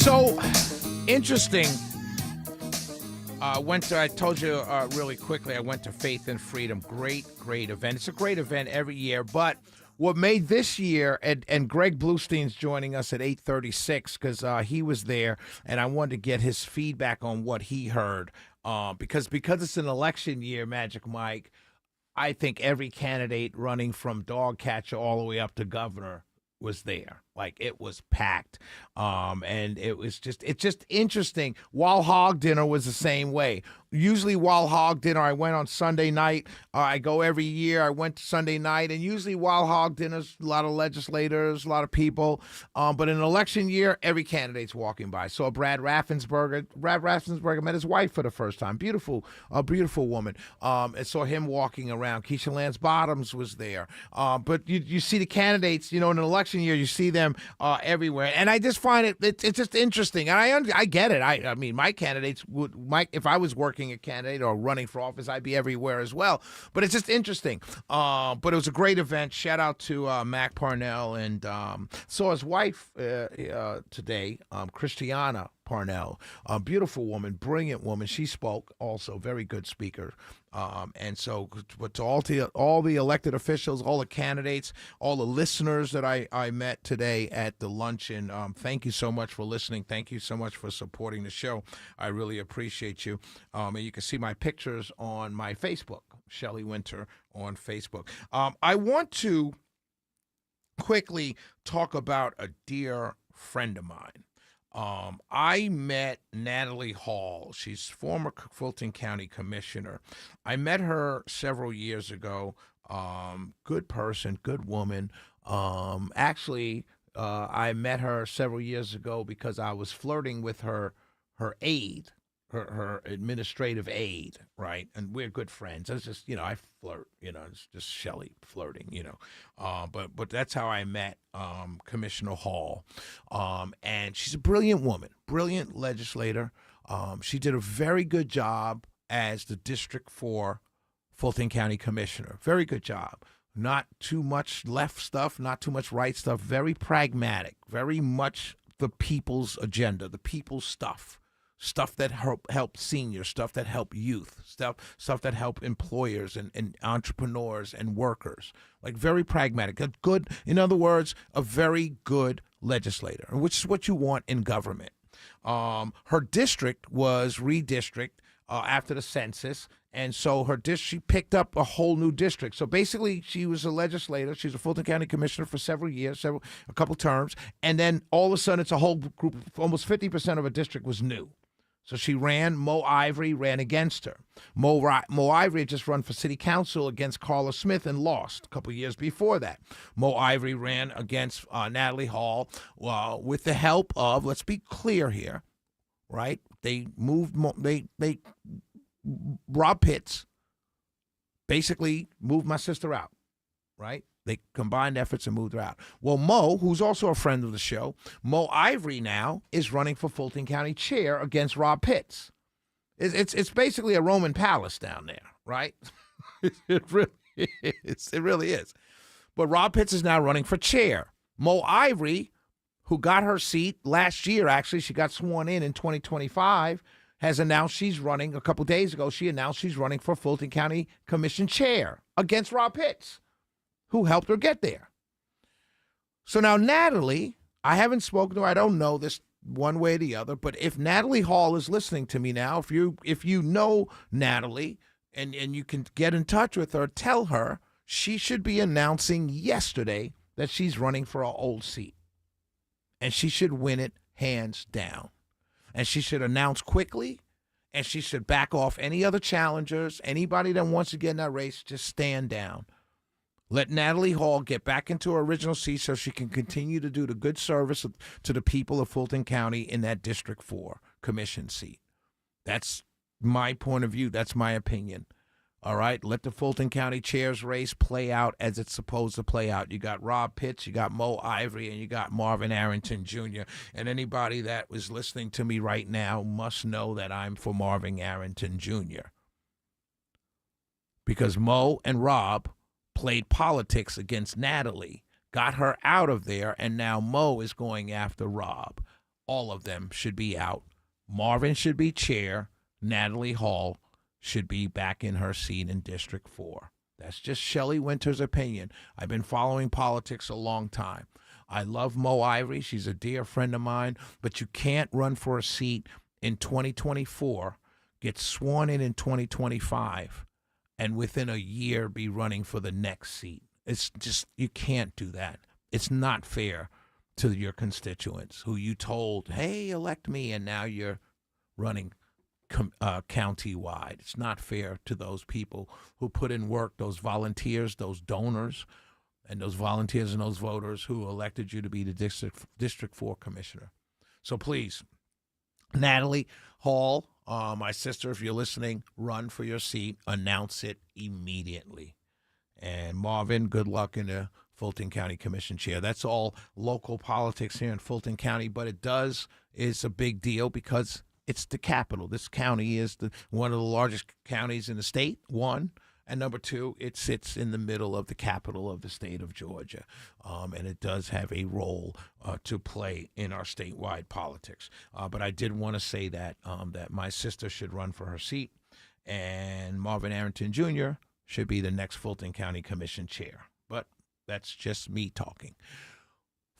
So interesting. I told you really quickly, I went to Faith and Freedom. Great event. It's a great event every year. But what made this year, and Greg Bluestein's joining us at 8:36 because he was there, and I wanted to get his feedback on what he heard. Because it's an election year, Magic Mike, I think every candidate running from dog catcher all the way up to governor was there. Like, it was packed. And it's just interesting. Wild Hog Dinner was the same way. Usually Wild Hog Dinner, I went on Sunday night. I go every year. I went to Sunday night, and usually Wild Hog Dinners, a lot of legislators, a lot of people. But in an election year, every candidate's walking by. So Brad Raffensperger met his wife for the first time. A beautiful woman. And saw him walking around. Keisha Lance Bottoms was there. But you see the candidates, in an election year, you see them everywhere. And I just find it's just interesting. And I get it. I mean, my candidates if I was working a candidate or running for office, I'd be everywhere as well. But it's just interesting. But it was a great event. Shout out to Mac Parnell, and saw his wife today, Christiana Parnell, a beautiful woman, brilliant woman. She spoke also, very good speaker. And so, but to all the elected officials, all the candidates, all the listeners that I met today at the luncheon, thank you so much for listening. Thank you so much for supporting the show. I really appreciate you. And you can see my pictures on my Facebook, Shelley Winter on Facebook. I want to quickly talk about a dear friend of mine. I met Natalie Hall. She's former Fulton County Commissioner. I met her several years ago. Good person, good woman. Actually, I met her several years ago because I was flirting with her aide, her administrative aide, right? And we're good friends. It's just, I flirt, it's just Shelley flirting, but that's how I met Commissioner Hall. And she's a brilliant woman, brilliant legislator. She did a very good job as the District 4 Fulton County Commissioner. Very good job. Not too much left stuff, not too much right stuff. Very pragmatic, very much the people's agenda, the people's stuff. Stuff that help seniors, stuff that help youth, stuff that help employers and entrepreneurs and workers. Like, very pragmatic. A good, in other words, a very good legislator, which is what you want in government. Her district was redistricted after the census, and so she picked up a whole new district. So basically, she was a legislator. She's a Fulton County Commissioner for several years, a couple terms, and then all of a sudden, it's a whole group. Almost 50% of her district was new. So she ran. Mo Ivory ran against her. Mo Ivory had just run for city council against Carla Smith and lost a couple years before that. Mo Ivory ran against Natalie Hall with the help of, let's be clear here, right? They moved, Rob Pitts basically moved my sister out, right? They combined efforts and moved her out. Well, Mo, who's also a friend of the show, Mo Ivory now is running for Fulton County Chair against Rob Pitts. It's basically a Roman palace down there, right? It really is. But Rob Pitts is now running for chair. Mo Ivory, who got her seat last year, actually, she got sworn in 2025, has announced she's running. A couple days ago, she announced she's running for Fulton County Commission Chair against Rob Pitts, who helped her get there. So now Natalie, I haven't spoken to her. I don't know this one way or the other, but if Natalie Hall is listening to me now, if you know Natalie and you can get in touch with her, tell her she should be announcing yesterday that she's running for her old seat. And she should win it hands down. And she should announce quickly, and she should back off any other challengers. Anybody that wants to get in that race, just stand down. Let Natalie Hall get back into her original seat so she can continue to do the good service to the people of Fulton County in that District 4 commission seat. That's my point of view. That's my opinion. All right? Let the Fulton County Chair's race play out as it's supposed to play out. You got Rob Pitts, you got Mo Ivory, and you got Marvin Arrington Jr. And anybody that was listening to me right now must know that I'm for Marvin Arrington Jr. Because Mo and Rob played politics against Natalie, got her out of there, and now Mo is going after Rob. all of them should be out. Marvin should be chair. Natalie Hall should be back in her seat in District 4. That's just Shelley Winter's opinion. I've been following politics a long time. I love Mo Ivory. She's a dear friend of mine, but you can't run for a seat in 2024, get sworn in 2025, and within a year be running for the next seat. It's just, you can't do that. It's not fair to your constituents who you told, hey, elect me, and now you're running county-wide. It's not fair to those people who put in work, those volunteers, those donors, and those volunteers and those voters who elected you to be the District 4 commissioner. So please, Natalie Hall, my sister, if you're listening, run for your seat. Announce it immediately. And Marvin, good luck in the Fulton County Commission chair. That's all local politics here in Fulton County, but it's a big deal because it's the capital. This county is one of the largest counties in the state, one. And number two, it sits in the middle of the capital of the state of Georgia. And it does have a role to play in our statewide politics. But I did want to say that my sister should run for her seat, and Marvin Arrington Jr. should be the next Fulton County Commission chair. But that's just me talking.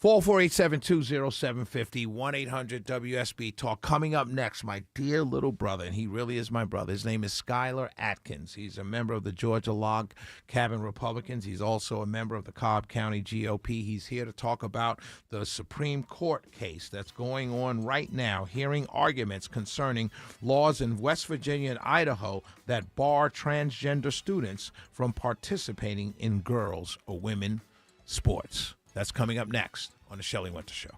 448-720-750, 1-800-WSB Talk. Coming up next, my dear little brother, and he really is my brother. His name is Skylar Atkins. He's a member of the Georgia Log Cabin Republicans. He's also a member of the Cobb County GOP. He's here to talk about the Supreme Court case that's going on right now, hearing arguments concerning laws in West Virginia and Idaho that bar transgender students from participating in girls' or women sports. That's coming up next on the Shelley Winter Show.